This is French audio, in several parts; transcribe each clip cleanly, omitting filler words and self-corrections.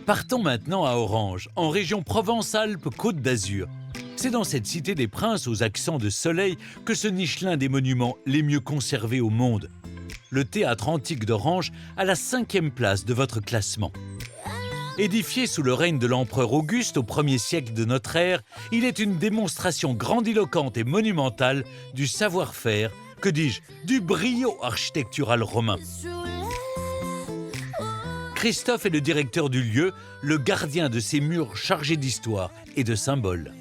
Partons maintenant à Orange, en région Provence-Alpes-Côte d'Azur. C'est dans cette cité des princes aux accents de soleil que se niche l'un des monuments les mieux conservés au monde. Le théâtre antique d'Orange à la 5e place de votre classement. Édifié sous le règne de l'empereur Auguste au 1er siècle de notre ère, il est une démonstration grandiloquente et monumentale du savoir-faire, que dis-je, du brio architectural romain. Christophe est le directeur du lieu, le gardien de ces murs chargés d'histoire et de symboles.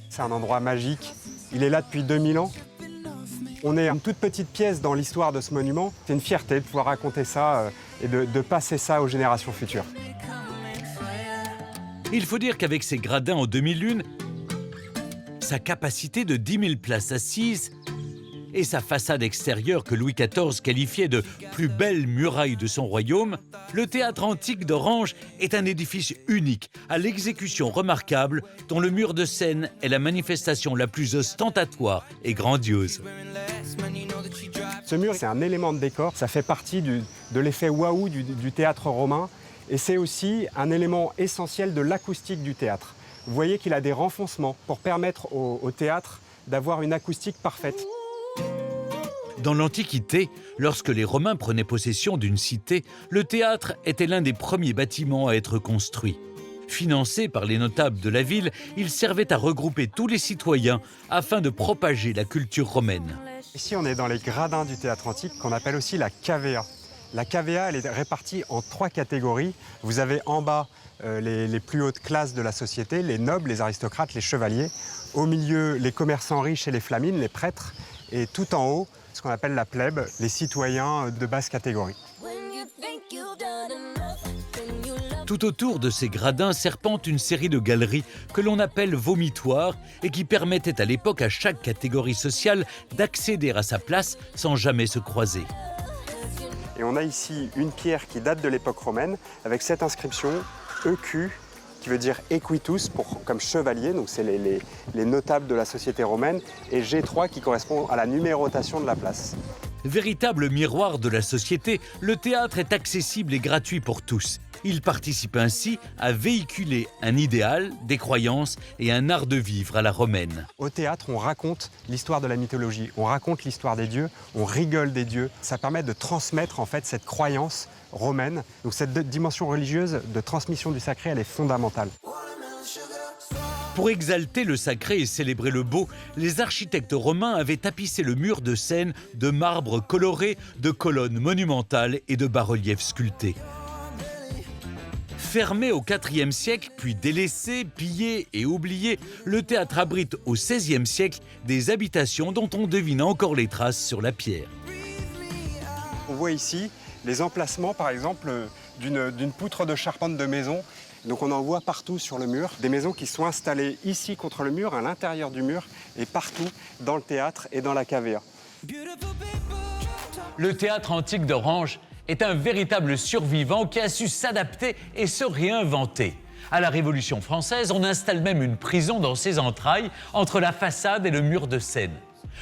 C'est un endroit magique, il est là depuis 2000 ans. On est une toute petite pièce dans l'histoire de ce monument. C'est une fierté de pouvoir raconter ça et de passer ça aux générations futures. Il faut dire qu'avec ses gradins en demi-lune, sa capacité de 10 000 places assises et sa façade extérieure que Louis XIV qualifiait de plus belle muraille de son royaume, le théâtre antique d'Orange est un édifice unique, à l'exécution remarquable, dont le mur de scène est la manifestation la plus ostentatoire et grandiose. Ce mur, c'est un élément de décor, ça fait partie de l'effet waouh du théâtre romain, et c'est aussi un élément essentiel de l'acoustique du théâtre. Vous voyez qu'il a des renfoncements pour permettre au théâtre d'avoir une acoustique parfaite. Dans l'Antiquité, lorsque les Romains prenaient possession d'une cité, le théâtre était l'un des premiers bâtiments à être construit. Financé par les notables de la ville, il servait à regrouper tous les citoyens afin de propager la culture romaine. Ici, on est dans les gradins du théâtre antique qu'on appelle aussi la cavea. La cavea, elle est répartie en 3 catégories. Vous avez en bas les plus hautes classes de la société, les nobles, les aristocrates, les chevaliers. Au milieu, les commerçants riches et les flamines, les prêtres. Et tout en haut, ce qu'on appelle la plèbe, les citoyens de basse catégorie. Tout autour de ces gradins serpente une série de galeries que l'on appelle vomitoires et qui permettaient à l'époque à chaque catégorie sociale d'accéder à sa place sans jamais se croiser. Et on a ici une pierre qui date de l'époque romaine avec cette inscription EQ, qui veut dire equitus comme chevalier, donc c'est les notables de la société romaine, et G3 qui correspond à la numérotation de la place. Véritable miroir de la société, le théâtre est accessible et gratuit pour tous. Il participe ainsi à véhiculer un idéal, des croyances et un art de vivre à la romaine. Au théâtre, on raconte l'histoire de la mythologie, on raconte l'histoire des dieux, on rigole des dieux. Ça permet de transmettre en fait cette croyance romaine. Donc cette dimension religieuse de transmission du sacré, elle est fondamentale. Pour exalter le sacré et célébrer le beau, les architectes romains avaient tapissé le mur de scène de marbre coloré, de colonnes monumentales et de bas-reliefs sculptés. Fermé au IVe siècle, puis délaissé, pillé et oublié, le théâtre abrite au XVIe siècle des habitations dont on devine encore les traces sur la pierre. On voit ici les emplacements, par exemple, d'une poutre de charpente de maison. Donc on en voit partout sur le mur, des maisons qui sont installées ici contre le mur, à l'intérieur du mur, et partout dans le théâtre et dans la cavea. Le théâtre antique d'Orange est un véritable survivant qui a su s'adapter et se réinventer. À la Révolution française, on installe même une prison dans ses entrailles, entre la façade et le mur de scène.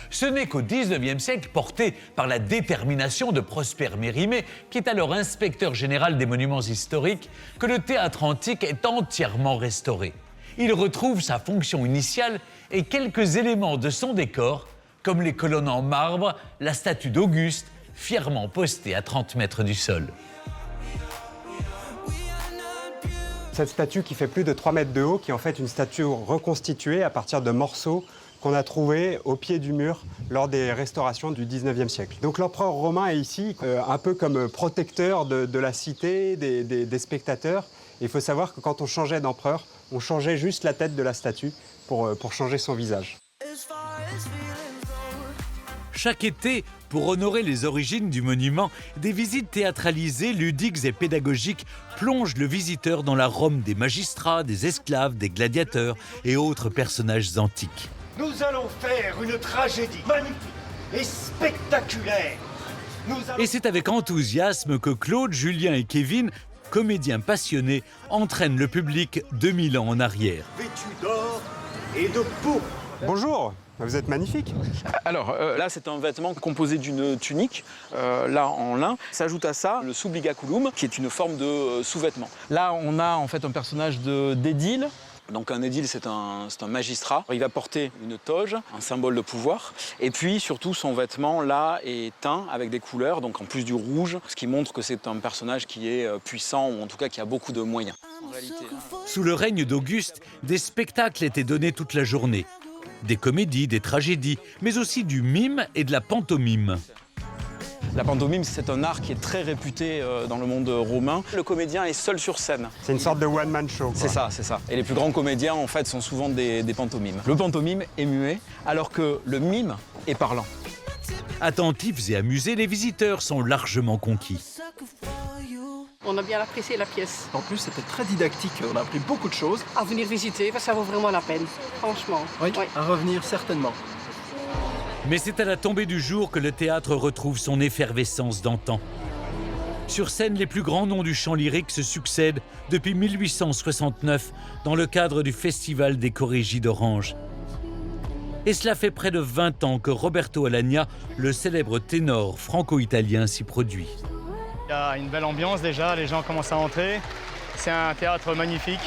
Ce n'est qu'au XIXe siècle, porté par la détermination de Prosper Mérimée, qui est alors inspecteur général des monuments historiques, que le théâtre antique est entièrement restauré. Il retrouve sa fonction initiale et quelques éléments de son décor, comme les colonnes en marbre, la statue d'Auguste, fièrement postée à 30 mètres du sol. Cette statue qui fait plus de 3 mètres de haut, qui est en fait une statue reconstituée à partir de morceaux qu'on a trouvés au pied du mur lors des restaurations du XIXe siècle. Donc l'empereur romain est ici un peu comme protecteur de la cité, des spectateurs. Et il faut savoir que quand on changeait d'empereur, on changeait juste la tête de la statue pour changer son visage. Chaque été, pour honorer les origines du monument, des visites théâtralisées, ludiques et pédagogiques plongent le visiteur dans la Rome des magistrats, des esclaves, des gladiateurs et autres personnages antiques. Nous allons faire une tragédie magnifique et spectaculaire. Et c'est avec enthousiasme que Claude, Julien et Kevin, comédiens passionnés, entraînent le public 2000 ans en arrière. Vêtu d'or et de pourpre. Bonjour, Vous êtes magnifique. Alors là, c'est un vêtement composé d'une tunique, là en lin. S'ajoute à ça le soubligaculum, qui est une forme de sous-vêtement. Là, on a en fait un personnage d'édile. Donc un édile, c'est un magistrat. Il va porter une toge, un symbole de pouvoir. Et puis surtout, son vêtement, là, est teint avec des couleurs, donc en plus du rouge, ce qui montre que c'est un personnage qui est puissant, ou en tout cas qui a beaucoup de moyens. En réalité, Sous le règne d'Auguste, des spectacles étaient donnés toute la journée. Des comédies, des tragédies, mais aussi du mime et de la pantomime. la pantomime, c'est un art qui est très réputé dans le monde romain. Le comédien est seul sur scène. C'est une sorte de one-man show. C'est ça, c'est ça. Et les plus grands comédiens, en fait, sont souvent des pantomimes. Le pantomime est muet, alors que le mime est parlant. Attentifs et amusés, les visiteurs sont largement conquis. On a bien apprécié la pièce. En plus, c'était très didactique. On a appris beaucoup de choses. À venir visiter, ça vaut vraiment la peine, franchement. Oui, à revenir certainement. Mais c'est à la tombée du jour que le théâtre retrouve son effervescence d'antan. Sur scène, les plus grands noms du chant lyrique se succèdent depuis 1869 dans le cadre du Festival des Chorégies d'Orange. Et cela fait près de 20 ans que Roberto Alagna, le célèbre ténor franco-italien, s'y produit. Il y a une belle ambiance déjà, les gens commencent à entrer. C'est un théâtre magnifique.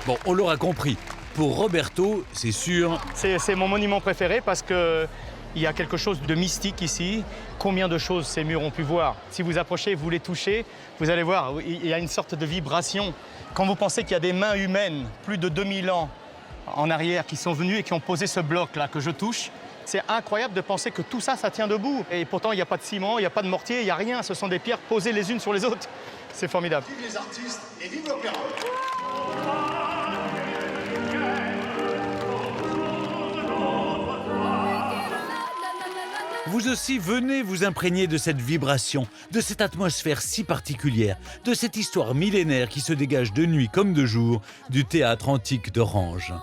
Bon, on l'aura compris. Pour Roberto, c'est sûr... C'est mon monument préféré parce qu'il y a quelque chose de mystique ici. Combien de choses ces murs ont pu voir? Si vous approchez, vous les touchez, vous allez voir, il y a une sorte de vibration. Quand vous pensez qu'il y a des mains humaines, plus de 2000 ans en arrière, qui sont venues et qui ont posé ce bloc-là que je touche, c'est incroyable de penser que tout ça, ça tient debout. Et pourtant, il n'y a pas de ciment, il n'y a pas de mortier, il n'y a rien. Ce sont des pierres posées les unes sur les autres. C'est formidable. Vive les artistes et vive l'opéra. Vous aussi, venez vous imprégner de cette vibration, de cette atmosphère si particulière, de cette histoire millénaire qui se dégage de nuit comme de jour du théâtre antique d'Orange.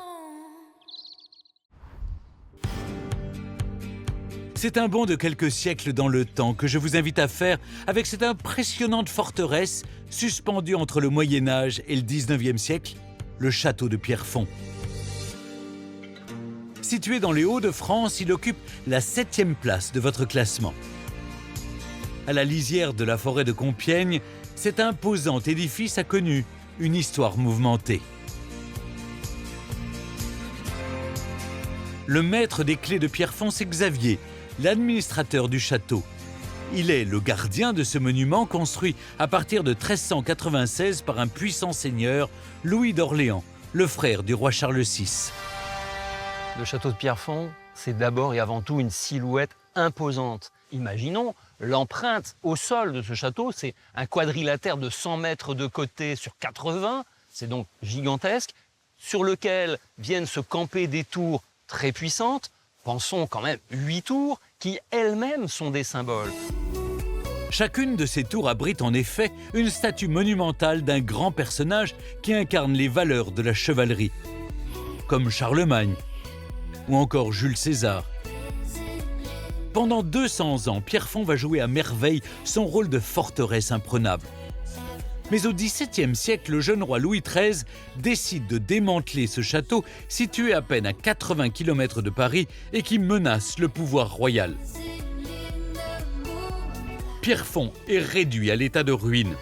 C'est un bond de quelques siècles dans le temps que je vous invite à faire avec cette impressionnante forteresse suspendue entre le Moyen-Âge et le 19e siècle, le château de Pierrefonds. Situé dans les Hauts-de-France, il occupe la 7e place de votre classement. À la lisière de la forêt de Compiègne, cet imposant édifice a connu une histoire mouvementée. Le maître des clés de Pierrefonds, c'est Xavier, l'administrateur du château. Il est le gardien de ce monument construit à partir de 1396 par un puissant seigneur, Louis d'Orléans, le frère du roi Charles VI. Le château de Pierrefonds, c'est d'abord et avant tout une silhouette imposante. Imaginons l'empreinte au sol de ce château, c'est un quadrilatère de 100 mètres de côté sur 80, c'est donc gigantesque, sur lequel viennent se camper des tours très puissantes, pensons quand même 8 tours, qui elles-mêmes sont des symboles. Chacune de ces tours abrite en effet une statue monumentale d'un grand personnage qui incarne les valeurs de la chevalerie, comme Charlemagne, ou encore Jules César. Pendant 200 ans, Pierrefonds va jouer à merveille son rôle de forteresse imprenable. Mais au XVIIe siècle, le jeune roi Louis XIII décide de démanteler ce château situé à peine à 80 km de Paris et qui menace le pouvoir royal. Pierrefonds est réduit à l'état de ruine,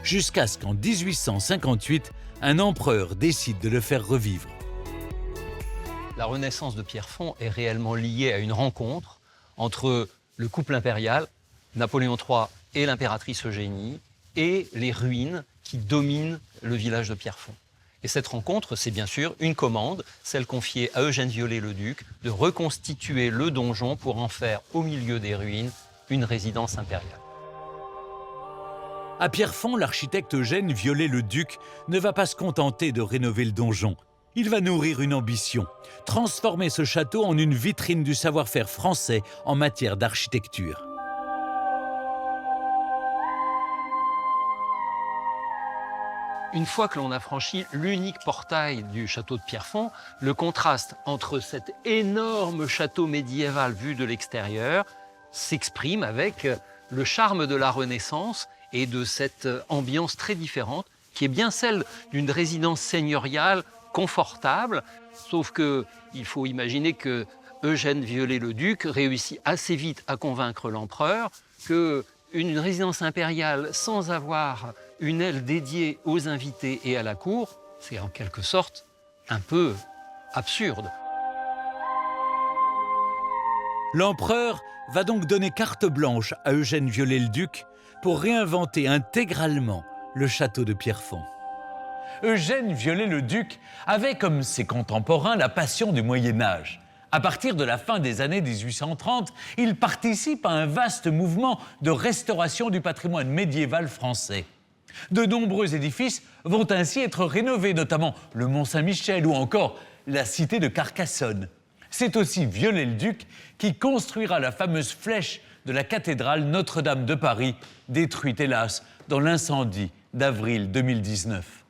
jusqu'à ce qu'en 1858, un empereur décide de le faire revivre. La renaissance de Pierrefonds est réellement liée à une rencontre entre le couple impérial, Napoléon III et l'impératrice Eugénie, et les ruines qui dominent le village de Pierrefonds. Et cette rencontre, c'est bien sûr une commande, celle confiée à Eugène Viollet-le-Duc, de reconstituer le donjon pour en faire, au milieu des ruines, une résidence impériale. À Pierrefonds, l'architecte Eugène Viollet-le-Duc ne va pas se contenter de rénover le donjon. Il va nourrir une ambition, transformer ce château en une vitrine du savoir-faire français en matière d'architecture. Une fois que l'on a franchi l'unique portail du château de Pierrefonds, le contraste entre cet énorme château médiéval vu de l'extérieur s'exprime avec le charme de la Renaissance et de cette ambiance très différente qui est bien celle d'une résidence seigneuriale confortable, sauf qu'il faut imaginer que Eugène Viollet-le-Duc réussit assez vite à convaincre l'empereur qu'une résidence impériale sans avoir une aile dédiée aux invités et à la cour, c'est en quelque sorte un peu absurde. L'empereur va donc donner carte blanche à Eugène Viollet-le-Duc pour réinventer intégralement le château de Pierrefonds. Eugène Viollet-le-Duc avait, comme ses contemporains, la passion du Moyen-Âge. À partir de la fin des années 1830, il participe à un vaste mouvement de restauration du patrimoine médiéval français. De nombreux édifices vont ainsi être rénovés, notamment le Mont-Saint-Michel ou encore la cité de Carcassonne. C'est aussi Viollet-le-Duc qui construira la fameuse flèche de la cathédrale Notre-Dame de Paris, détruite hélas dans l'incendie d'avril 2019.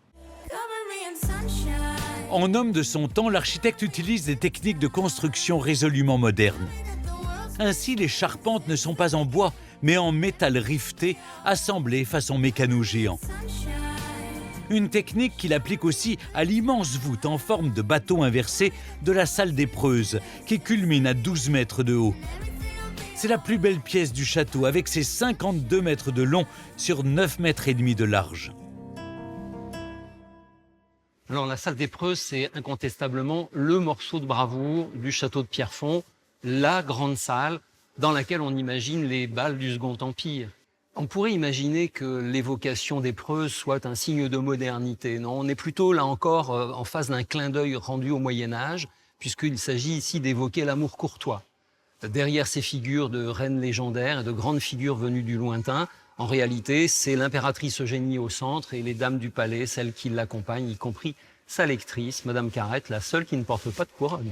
En homme de son temps, l'architecte utilise des techniques de construction résolument modernes. Ainsi, les charpentes ne sont pas en bois, mais en métal riveté, assemblé façon mécano géant. Une technique qu'il applique aussi à l'immense voûte en forme de bateau inversé de la salle des Preuses, qui culmine à 12 mètres de haut. C'est la plus belle pièce du château, avec ses 52 mètres de long sur 9 mètres et demi de large. Alors la salle des Preuses, c'est incontestablement le morceau de bravoure du château de Pierrefonds, la grande salle dans laquelle on imagine les bals du Second Empire. On pourrait imaginer que l'évocation des Preuses soit un signe de modernité. Non, on est plutôt, là encore, en face d'un clin d'œil rendu au Moyen-Âge, puisqu'il s'agit ici d'évoquer l'amour courtois. Derrière ces figures de reines légendaires et de grandes figures venues du lointain, en réalité, c'est l'impératrice Eugénie au centre et les dames du palais, celles qui l'accompagnent, y compris sa lectrice, Madame Carrette, la seule qui ne porte pas de couronne.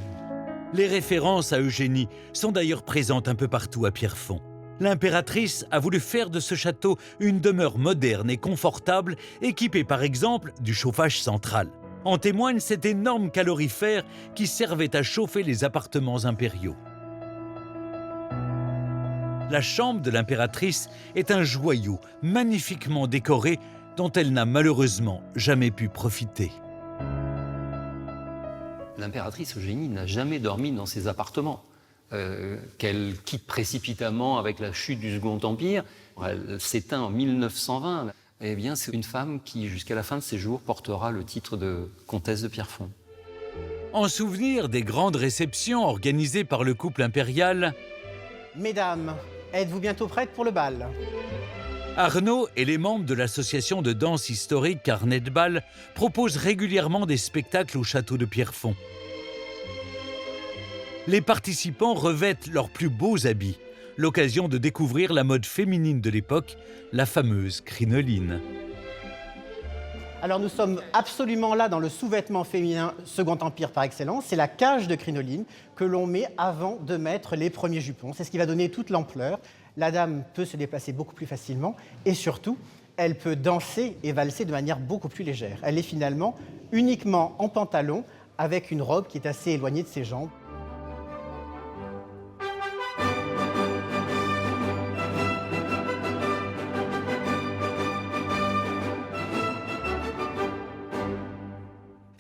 Les références à Eugénie sont d'ailleurs présentes un peu partout à Pierrefonds. L'impératrice a voulu faire de ce château une demeure moderne et confortable, équipée par exemple du chauffage central. En témoigne cet énorme calorifère qui servait à chauffer les appartements impériaux. La chambre de l'impératrice est un joyau magnifiquement décoré dont elle n'a malheureusement jamais pu profiter. L'impératrice Eugénie n'a jamais dormi dans ses appartements, qu'elle quitte précipitamment avec la chute du Second Empire. Elle s'éteint en 1920. Eh bien, c'est une femme qui, jusqu'à la fin de ses jours, portera le titre de comtesse de Pierrefonds. En souvenir des grandes réceptions organisées par le couple impérial, Mesdames, êtes-vous bientôt prêtes pour le bal? Arnaud et les membres de l'association de danse historique Carnet de Bal proposent régulièrement des spectacles au château de Pierrefonds. Les participants revêtent leurs plus beaux habits, l'occasion de découvrir la mode féminine de l'époque, la fameuse crinoline. Alors nous sommes absolument là dans le sous-vêtement féminin Second Empire par excellence. C'est la cage de crinoline que l'on met avant de mettre les premiers jupons. C'est ce qui va donner toute l'ampleur. La dame peut se déplacer beaucoup plus facilement et surtout, elle peut danser et valser de manière beaucoup plus légère. Elle est finalement uniquement en pantalon avec une robe qui est assez éloignée de ses jambes.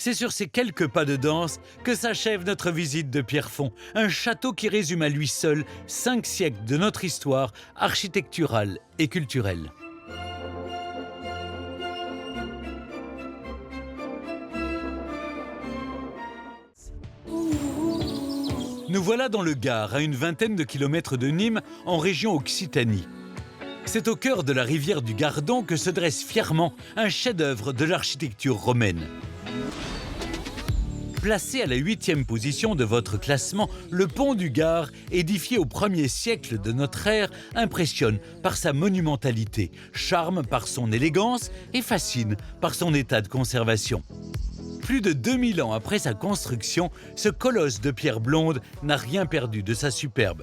C'est sur ces quelques pas de danse que s'achève notre visite de Pierrefonds, un château qui résume à lui seul 5 siècles de notre histoire architecturale et culturelle. Nous voilà dans le Gard, à une vingtaine de kilomètres de Nîmes, en région Occitanie. C'est au cœur de la rivière du Gardon que se dresse fièrement un chef-d'œuvre de l'architecture romaine. Placé à la 8e position de votre classement, le pont du Gard, édifié au 1er siècle de notre ère, impressionne par sa monumentalité, charme par son élégance et fascine par son état de conservation. Plus de 2000 ans après sa construction, ce colosse de pierre blonde n'a rien perdu de sa superbe.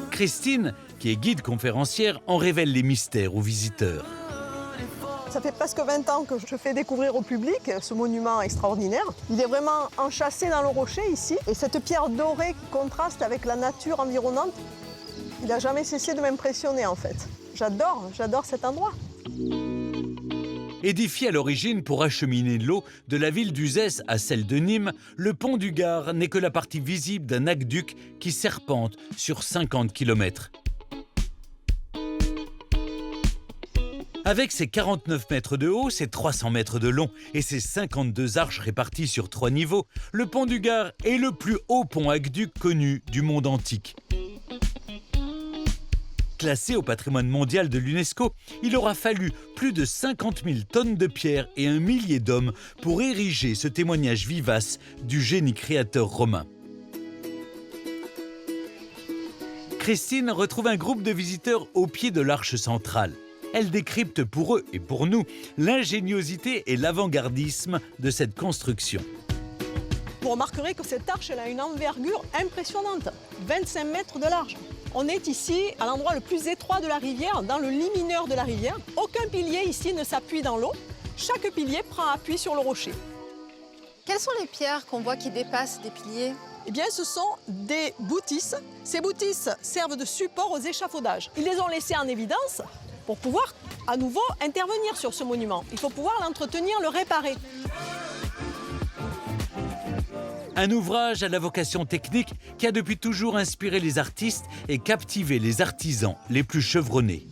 Christine, qui est guide conférencière, en révèle les mystères aux visiteurs. Ça fait presque 20 ans que je fais découvrir au public ce monument extraordinaire. Il est vraiment enchâssé dans le rocher ici. Et cette pierre dorée qui contraste avec la nature environnante, il n'a jamais cessé de m'impressionner en fait. J'adore cet endroit. Édifié à l'origine pour acheminer l'eau de la ville d'Uzès à celle de Nîmes, le pont du Gard n'est que la partie visible d'un aqueduc qui serpente sur 50 km. Avec ses 49 mètres de haut, ses 300 mètres de long et ses 52 arches réparties sur 3 niveaux, le pont du Gard est le plus haut pont aqueduc connu du monde antique. Classé au patrimoine mondial de l'UNESCO, il aura fallu plus de 50 000 tonnes de pierre et un millier d'hommes pour ériger ce témoignage vivace du génie créateur romain. Christine retrouve un groupe de visiteurs au pied de l'arche centrale. Elle décrypte pour eux et pour nous l'ingéniosité et l'avant-gardisme de cette construction. Vous remarquerez que cette arche elle a une envergure impressionnante, 25 mètres de large. On est ici à l'endroit le plus étroit de la rivière, dans le lit mineur de la rivière. Aucun pilier ici ne s'appuie dans l'eau. Chaque pilier prend appui sur le rocher. Quelles sont les pierres qu'on voit qui dépassent des piliers? Eh bien, ce sont des boutisses. Ces boutisses servent de support aux échafaudages. Ils les ont laissées en évidence pour pouvoir à nouveau intervenir sur ce monument. Il faut pouvoir l'entretenir, le réparer. Un ouvrage à la vocation technique qui a depuis toujours inspiré les artistes et captivé les artisans les plus chevronnés.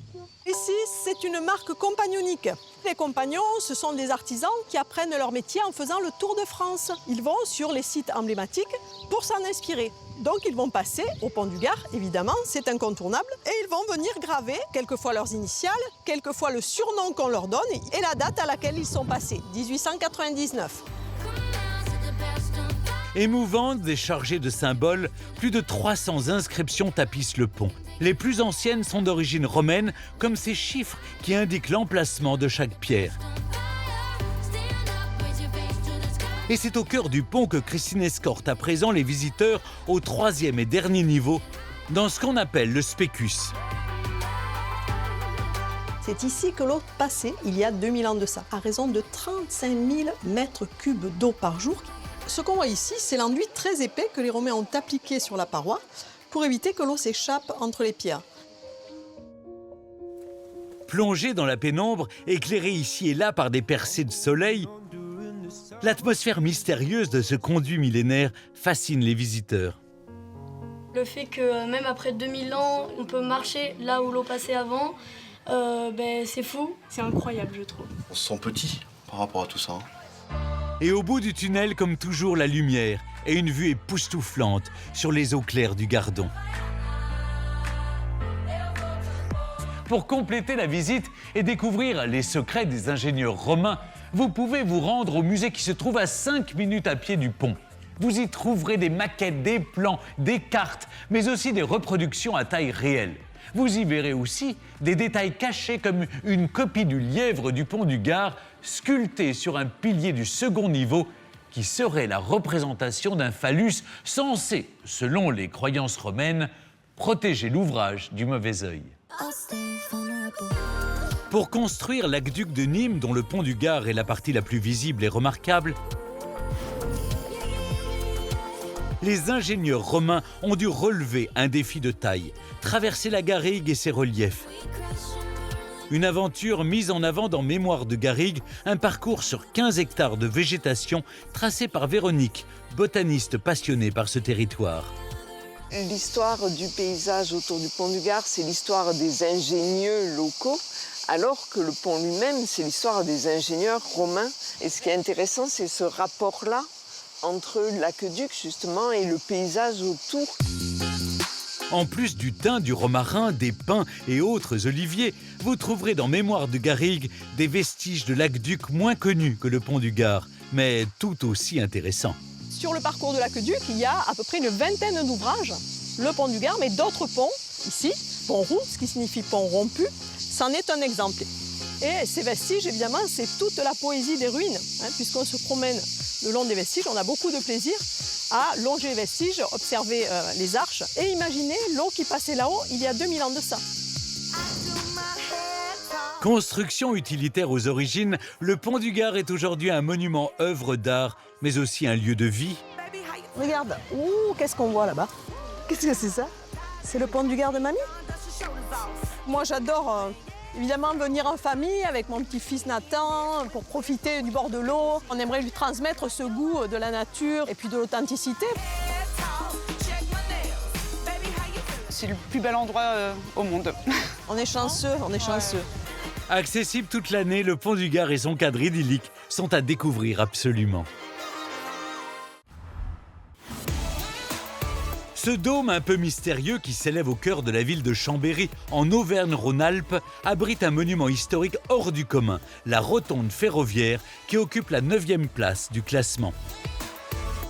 Ici, c'est une marque compagnonique. Les compagnons, ce sont des artisans qui apprennent leur métier en faisant le tour de France. Ils vont sur les sites emblématiques pour s'en inspirer. Donc ils vont passer au pont du Gard, évidemment, c'est incontournable. Et ils vont venir graver quelquefois leurs initiales, quelquefois le surnom qu'on leur donne et la date à laquelle ils sont passés, 1899. Émouvantes et chargées de symboles, plus de 300 inscriptions tapissent le pont. Les plus anciennes sont d'origine romaine, comme ces chiffres qui indiquent l'emplacement de chaque pierre. Et c'est au cœur du pont que Christine escorte à présent les visiteurs au 3e et dernier niveau, dans ce qu'on appelle le spécus. C'est ici que l'eau passait il y a 2000 ans de ça, à raison de 35 000 mètres cubes d'eau par jour. Ce qu'on voit ici, c'est l'enduit très épais que les Romains ont appliqué sur la paroi pour éviter que l'eau s'échappe entre les pierres. Plongé dans la pénombre, éclairé ici et là par des percées de soleil, l'atmosphère mystérieuse de ce conduit millénaire fascine les visiteurs. Le fait que même après 2000 ans, on peut marcher là où l'eau passait avant, c'est fou, c'est incroyable je trouve. On se sent petit par rapport à tout ça. Et au bout du tunnel, comme toujours, la lumière et une vue époustouflante sur les eaux claires du Gardon. Pour compléter la visite et découvrir les secrets des ingénieurs romains, vous pouvez vous rendre au musée qui se trouve à 5 minutes à pied du pont. Vous y trouverez des maquettes, des plans, des cartes, mais aussi des reproductions à taille réelle. Vous y verrez aussi des détails cachés comme une copie du lièvre du pont du Gard sculpté sur un pilier du second niveau qui serait la représentation d'un phallus censé, selon les croyances romaines, protéger l'ouvrage du mauvais œil. Pour construire l'aqueduc de Nîmes, dont le pont du Gard est la partie la plus visible et remarquable, les ingénieurs romains ont dû relever un défi de taille, traverser la Garrigue et ses reliefs. Une aventure mise en avant dans Mémoires de Garrigue, un parcours sur 15 hectares de végétation tracé par Véronique, botaniste passionnée par ce territoire. L'histoire du paysage autour du pont du Gard, c'est l'histoire des ingénieux locaux, alors que le pont lui-même, c'est l'histoire des ingénieurs romains. Et ce qui est intéressant, c'est ce rapport-là entre l'aqueduc, justement, et le paysage autour. En plus du thym, du romarin, des pins et autres oliviers, vous trouverez dans Mémoires de Garrigue des vestiges de l'aqueduc moins connus que le pont du Gard, mais tout aussi intéressants. Sur le parcours de l'aqueduc, il y a à peu près une vingtaine d'ouvrages. Le pont du Gard, mais d'autres ponts, ici, pont roux, ce qui signifie pont rompu, c'en est un exemple. Et ces vestiges, évidemment, c'est toute la poésie des ruines, puisqu'on se promène le long des vestiges, on a beaucoup de plaisir à longer les vestiges, observer les arches et imaginer l'eau qui passait là-haut il y a 2000 ans de ça. Construction utilitaire aux origines, le pont du Gard est aujourd'hui un monument œuvre d'art, mais aussi un lieu de vie. Regarde, qu'est-ce qu'on voit là-bas? Qu'est-ce que c'est ça? C'est le pont du Gard de mamie? Moi j'adore Évidemment, venir en famille avec mon petit-fils Nathan pour profiter du bord de l'eau. On aimerait lui transmettre ce goût de la nature et puis de l'authenticité. C'est le plus bel endroit au monde. On est chanceux, on est chanceux. Accessible toute l'année, le Pont du Gard et son cadre idyllique sont à découvrir absolument. Ce dôme un peu mystérieux qui s'élève au cœur de la ville de Chambéry, en Auvergne-Rhône-Alpes, abrite un monument historique hors du commun, la rotonde ferroviaire qui occupe la 9e place du classement.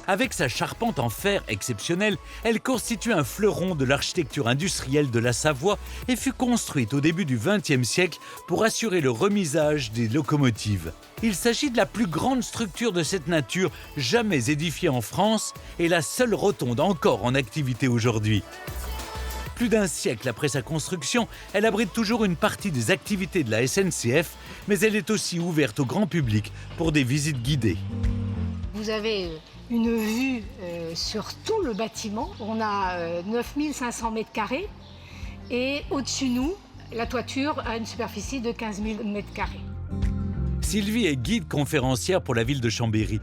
Avec sa charpente en fer exceptionnelle, elle constitue un fleuron de l'architecture industrielle de la Savoie et fut construite au début du XXe siècle pour assurer le remisage des locomotives. Il s'agit de la plus grande structure de cette nature jamais édifiée en France et la seule rotonde encore en activité aujourd'hui. Plus d'un siècle après sa construction, elle abrite toujours une partie des activités de la SNCF, mais elle est aussi ouverte au grand public pour des visites guidées. Vous avez une vue sur tout le bâtiment. On a 9500 mètres carrés et au-dessus de nous, la toiture a une superficie de 15 000 mètres carrés. Sylvie est guide conférencière pour la ville de Chambéry.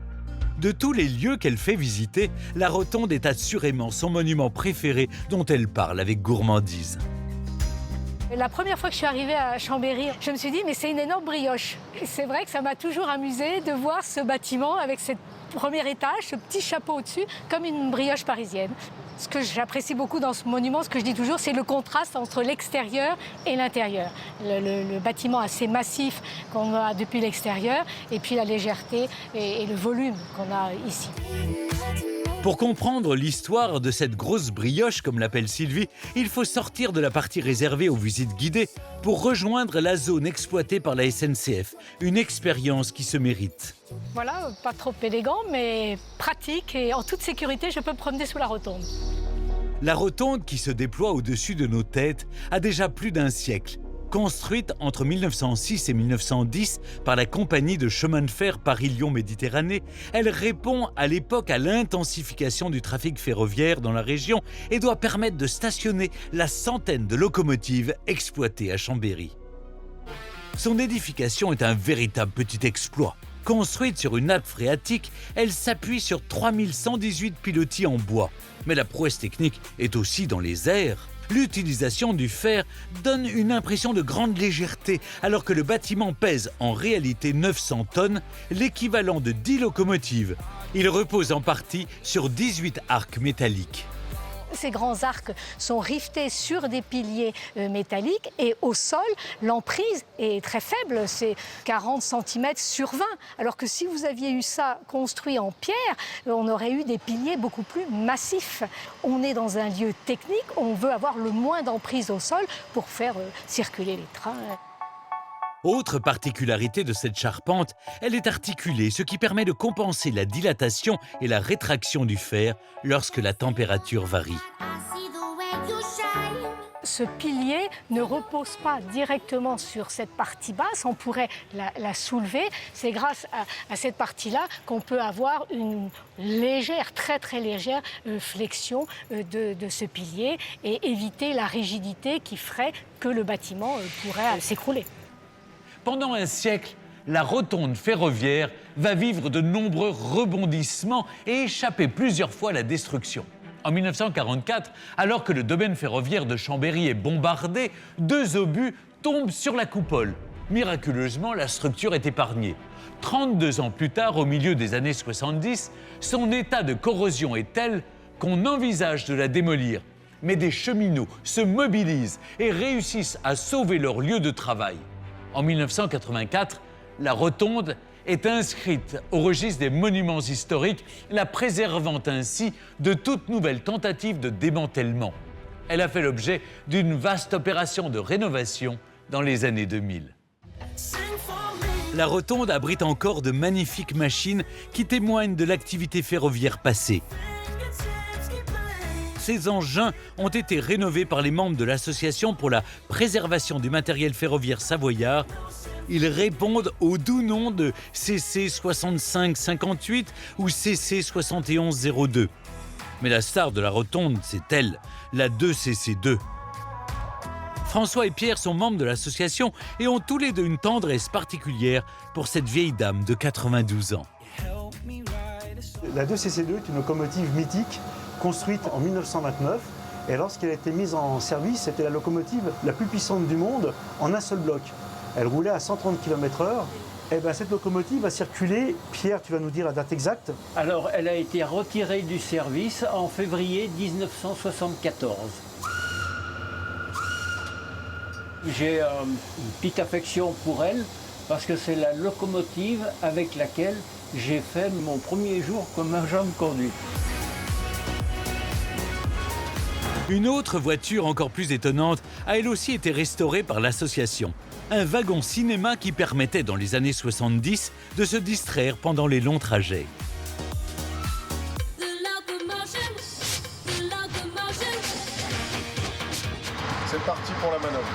De tous les lieux qu'elle fait visiter, la rotonde est assurément son monument préféré dont elle parle avec gourmandise. La première fois que je suis arrivée à Chambéry, je me suis dit mais c'est une énorme brioche. Et c'est vrai que ça m'a toujours amusée de voir ce bâtiment avec cette premier étage, ce petit chapeau au-dessus, comme une brioche parisienne. Ce que j'apprécie beaucoup dans ce monument, ce que je dis toujours, c'est le contraste entre l'extérieur et l'intérieur. Le bâtiment assez massif qu'on a depuis l'extérieur, et puis la légèreté et le volume qu'on a ici. Pour comprendre l'histoire de cette grosse brioche, comme l'appelle Sylvie, il faut sortir de la partie réservée aux visites guidées pour rejoindre la zone exploitée par la SNCF. Une expérience qui se mérite. Voilà, pas trop élégant, mais pratique et en toute sécurité, je peux me promener sous la rotonde. La rotonde qui se déploie au-dessus de nos têtes a déjà plus d'un siècle. Construite entre 1906 et 1910 par la compagnie de chemin de fer Paris-Lyon-Méditerranée, elle répond à l'époque à l'intensification du trafic ferroviaire dans la région et doit permettre de stationner la centaine de locomotives exploitées à Chambéry. Son édification est un véritable petit exploit. Construite sur une nappe phréatique, elle s'appuie sur 3118 pilotis en bois. Mais la prouesse technique est aussi dans les airs. L'utilisation du fer donne une impression de grande légèreté, alors que le bâtiment pèse en réalité 900 tonnes, l'équivalent de 10 locomotives. Il repose en partie sur 18 arcs métalliques. Ces grands arcs sont riftés sur des piliers métalliques et au sol, l'emprise est très faible, c'est 40 cm sur 20. Alors que si vous aviez eu ça construit en pierre, on aurait eu des piliers beaucoup plus massifs. On est dans un lieu technique, on veut avoir le moins d'emprise au sol pour faire circuler les trains. Autre particularité de cette charpente, elle est articulée, ce qui permet de compenser la dilatation et la rétraction du fer lorsque la température varie. Ce pilier ne repose pas directement sur cette partie basse, on pourrait la soulever. C'est grâce à cette partie-là qu'on peut avoir une légère, très très légère flexion de ce pilier et éviter la rigidité qui ferait que le bâtiment pourrait s'écrouler. Pendant un siècle, la rotonde ferroviaire va vivre de nombreux rebondissements et échapper plusieurs fois à la destruction. En 1944, alors que le domaine ferroviaire de Chambéry est bombardé, 2 obus tombent sur la coupole. Miraculeusement, la structure est épargnée. 32 ans plus tard, au milieu des années 70, son état de corrosion est tel qu'on envisage de la démolir. Mais des cheminots se mobilisent et réussissent à sauver leur lieu de travail. En 1984, la rotonde est inscrite au registre des monuments historiques, la préservant ainsi de toute nouvelle tentative de démantèlement. Elle a fait l'objet d'une vaste opération de rénovation dans les années 2000. La rotonde abrite encore de magnifiques machines qui témoignent de l'activité ferroviaire passée. Ces engins ont été rénovés par les membres de l'Association pour la préservation du matériel ferroviaire savoyard. Ils répondent au doux nom de CC 6558 ou CC 7102. Mais la star de la rotonde, c'est elle, la 2CC2. François et Pierre sont membres de l'association et ont tous les deux une tendresse particulière pour cette vieille dame de 92 ans. La 2CC2 est une locomotive mythique construite en 1929 et lorsqu'elle a été mise en service, c'était la locomotive la plus puissante du monde en un seul bloc. Elle roulait à 130 km/h. Et bien, cette locomotive a circulé, Pierre, tu vas nous dire la date exacte. Alors, elle a été retirée du service en février 1974. J'ai une petite affection pour elle parce que c'est la locomotive avec laquelle j'ai fait mon premier jour comme agent de conduite. Une autre voiture encore plus étonnante a elle aussi été restaurée par l'association. Un wagon cinéma qui permettait dans les années 70 de se distraire pendant les longs trajets. C'est parti pour la manœuvre.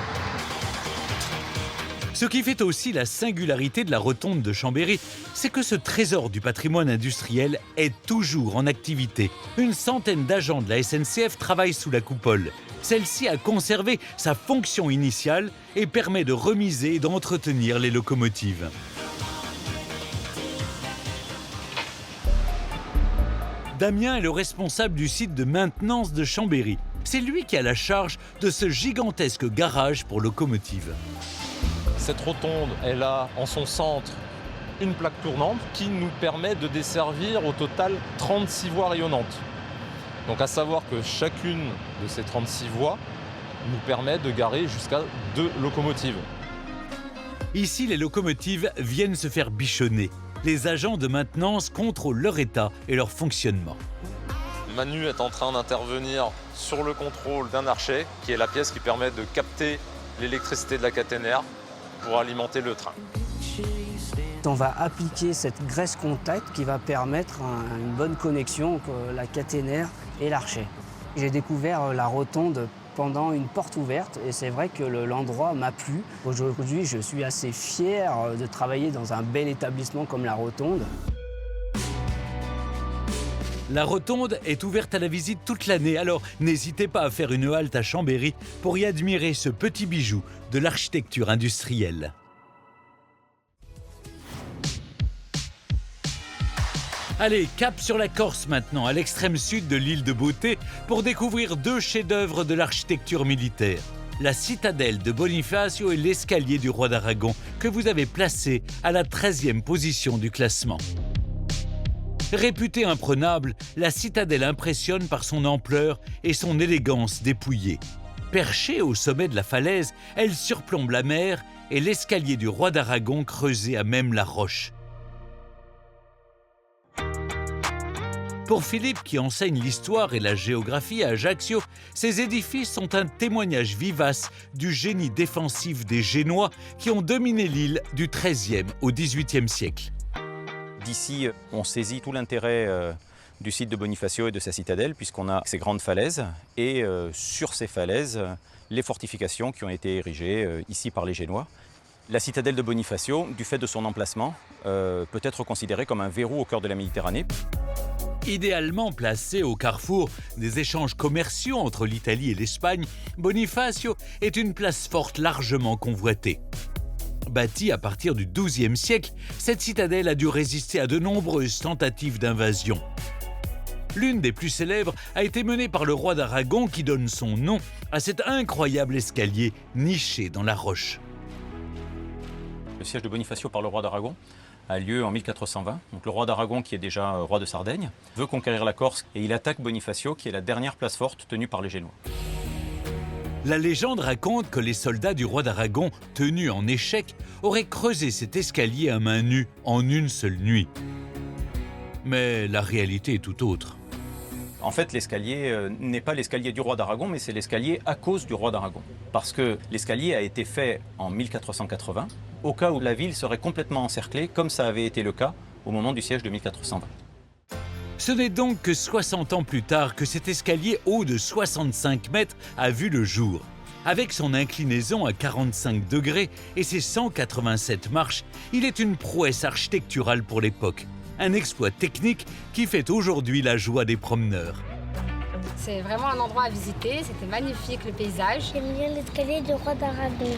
Ce qui fait aussi la singularité de la rotonde de Chambéry, c'est que ce trésor du patrimoine industriel est toujours en activité. Une centaine d'agents de la SNCF travaillent sous la coupole. Celle-ci a conservé sa fonction initiale et permet de remiser et d'entretenir les locomotives. Damien est le responsable du site de maintenance de Chambéry. C'est lui qui a la charge de ce gigantesque garage pour locomotives. Cette rotonde, elle a en son centre une plaque tournante qui nous permet de desservir au total 36 voies rayonnantes. Donc à savoir que chacune de ces 36 voies nous permet de garer jusqu'à 2 locomotives. Ici, les locomotives viennent se faire bichonner. Les agents de maintenance contrôlent leur état et leur fonctionnement. Manu est en train d'intervenir sur le contrôle d'un archet, qui est la pièce qui permet de capter l'électricité de la caténaire pour alimenter le train. On va appliquer cette graisse contact qui va permettre une bonne connexion entre la caténaire et l'archet. J'ai découvert la rotonde pendant une porte ouverte et c'est vrai que l'endroit m'a plu. Aujourd'hui, je suis assez fier de travailler dans un bel établissement comme la rotonde. La rotonde est ouverte à la visite toute l'année, alors n'hésitez pas à faire une halte à Chambéry pour y admirer ce petit bijou de l'architecture industrielle. Allez, cap sur la Corse maintenant, à l'extrême sud de l'île de Beauté, pour découvrir 2 chefs-d'œuvre de l'architecture militaire. La citadelle de Bonifacio et l'escalier du roi d'Aragon, que vous avez placé à la 13e position du classement. Réputée imprenable, la citadelle impressionne par son ampleur et son élégance dépouillée. Perchée au sommet de la falaise, elle surplombe la mer et l'escalier du roi d'Aragon creusé à même la roche. Pour Philippe, qui enseigne l'histoire et la géographie à Ajaccio, ces édifices sont un témoignage vivace du génie défensif des Génois qui ont dominé l'île du XIIIe au XVIIIe siècle. D'ici, on saisit tout l'intérêt du site de Bonifacio et de sa citadelle, puisqu'on a ces grandes falaises, et sur ces falaises, les fortifications qui ont été érigées ici par les Génois. La citadelle de Bonifacio, du fait de son emplacement, peut être considérée comme un verrou au cœur de la Méditerranée. Idéalement placé au carrefour des échanges commerciaux entre l'Italie et l'Espagne, Bonifacio est une place forte largement convoitée. Bâtie à partir du XIIe siècle, cette citadelle a dû résister à de nombreuses tentatives d'invasion. L'une des plus célèbres a été menée par le roi d'Aragon qui donne son nom à cet incroyable escalier niché dans la roche. Le siège de Bonifacio par le roi d'Aragon a lieu en 1420. Donc le roi d'Aragon, qui est déjà roi de Sardaigne, veut conquérir la Corse et il attaque Bonifacio, qui est la dernière place forte tenue par les Génois. La légende raconte que les soldats du roi d'Aragon, tenus en échec, auraient creusé cet escalier à main nue en une seule nuit. Mais la réalité est tout autre. En fait, l'escalier n'est pas l'escalier du roi d'Aragon, mais c'est l'escalier à cause du roi d'Aragon. Parce que l'escalier a été fait en 1480, au cas où la ville serait complètement encerclée, comme ça avait été le cas au moment du siège de 1420. Ce n'est donc que 60 ans plus tard que cet escalier haut de 65 mètres a vu le jour. Avec son inclinaison à 45 degrés et ses 187 marches, il est une prouesse architecturale pour l'époque. Un exploit technique qui fait aujourd'hui la joie des promeneurs. C'est vraiment un endroit à visiter, c'était magnifique le paysage. J'aime bien l'escalier du roi d'Aragon.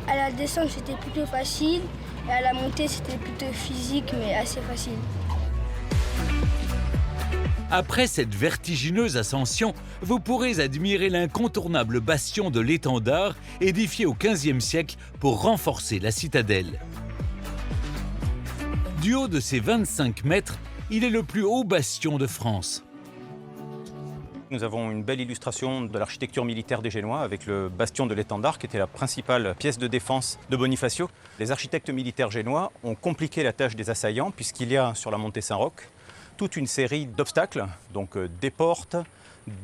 À la descente, c'était plutôt facile. Et à la montée, c'était plutôt physique, mais assez facile. Après cette vertigineuse ascension, vous pourrez admirer l'incontournable bastion de l'Étendard, édifié au XVe siècle pour renforcer la citadelle. Du haut de ses 25 mètres, il est le plus haut bastion de France. Nous avons une belle illustration de l'architecture militaire des Génois avec le bastion de l'Étendard qui était la principale pièce de défense de Bonifacio. Les architectes militaires génois ont compliqué la tâche des assaillants puisqu'il y a sur la montée Saint-Roch toute une série d'obstacles, donc des portes,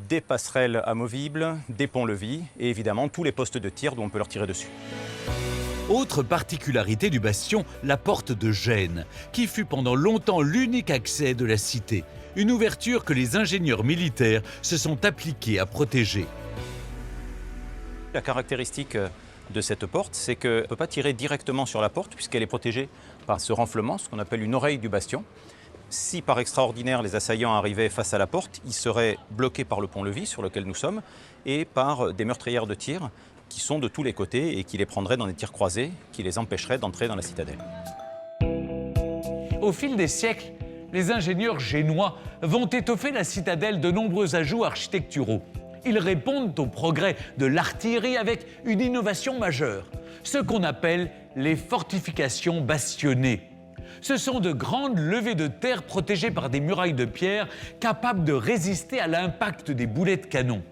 des passerelles amovibles, des ponts-levis et évidemment tous les postes de tir dont on peut leur tirer dessus. Autre particularité du bastion, la porte de Gênes, qui fut pendant longtemps l'unique accès de la cité. Une ouverture que les ingénieurs militaires se sont appliqués à protéger. La caractéristique de cette porte, c'est qu'on ne peut pas tirer directement sur la porte puisqu'elle est protégée par ce renflement, ce qu'on appelle une oreille du bastion. Si par extraordinaire les assaillants arrivaient face à la porte, ils seraient bloqués par le pont-levis sur lequel nous sommes et par des meurtrières de tir qui sont de tous les côtés et qui les prendraient dans des tirs croisés, qui les empêcheraient d'entrer dans la citadelle. Au fil des siècles, les ingénieurs génois vont étoffer la citadelle de nombreux ajouts architecturaux. Ils répondent au progrès de l'artillerie avec une innovation majeure, ce qu'on appelle les fortifications bastionnées. Ce sont de grandes levées de terre protégées par des murailles de pierre capables de résister à l'impact des boulets de canon.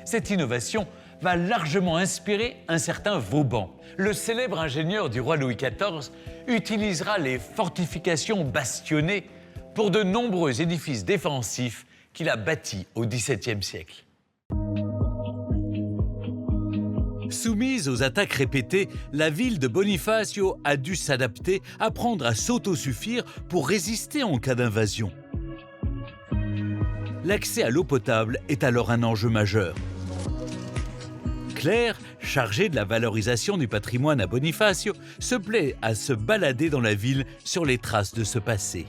Cette innovation va largement inspirer un certain Vauban. Le célèbre ingénieur du roi Louis XIV utilisera les fortifications bastionnées pour de nombreux édifices défensifs qu'il a bâtis au XVIIe siècle. Soumise aux attaques répétées, la ville de Bonifacio a dû s'adapter, apprendre à s'autosuffire pour résister en cas d'invasion. L'accès à l'eau potable est alors un enjeu majeur. Claire, chargée de la valorisation du patrimoine à Bonifacio, se plaît à se balader dans la ville sur les traces de ce passé.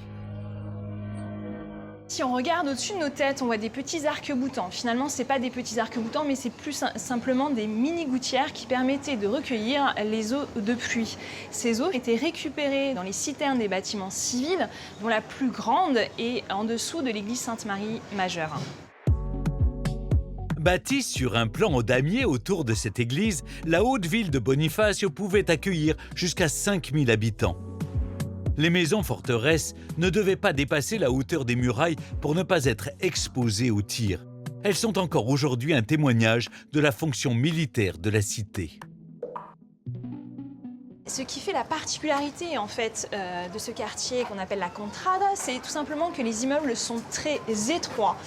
Si on regarde au-dessus de nos têtes, on voit des petits arcs-boutants. Finalement, ce n'est pas des petits arcs-boutants, mais c'est plus simplement des mini-gouttières qui permettaient de recueillir les eaux de pluie. Ces eaux étaient récupérées dans les citernes des bâtiments civils, dont la plus grande est en dessous de l'église Sainte-Marie majeure. Bâtie sur un plan en damier autour de cette église, la haute ville de Bonifacio pouvait accueillir jusqu'à 5000 habitants. Les maisons forteresses ne devaient pas dépasser la hauteur des murailles pour ne pas être exposées aux tirs. Elles sont encore aujourd'hui un témoignage de la fonction militaire de la cité. Ce qui fait la particularité en fait de ce quartier qu'on appelle la Contrada, c'est tout simplement que les immeubles sont très étroits.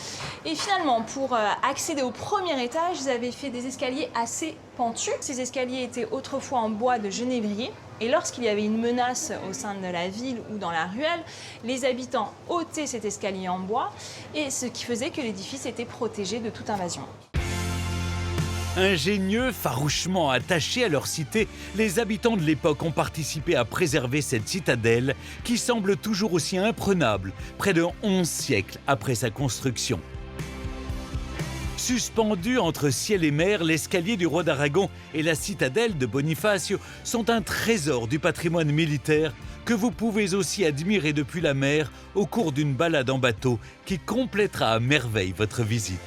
Et finalement, pour accéder au premier étage, ils avaient fait des escaliers assez pentus. Ces escaliers étaient autrefois en bois de genévrier. Et lorsqu'il y avait une menace au sein de la ville ou dans la ruelle, les habitants ôtaient cet escalier en bois, et ce qui faisait que l'édifice était protégé de toute invasion. Ingénieux, farouchement attachés à leur cité, les habitants de l'époque ont participé à préserver cette citadelle qui semble toujours aussi imprenable, près de 11 siècles après sa construction. Suspendus entre ciel et mer, l'escalier du roi d'Aragon et la citadelle de Bonifacio sont un trésor du patrimoine militaire que vous pouvez aussi admirer depuis la mer au cours d'une balade en bateau qui complétera à merveille votre visite.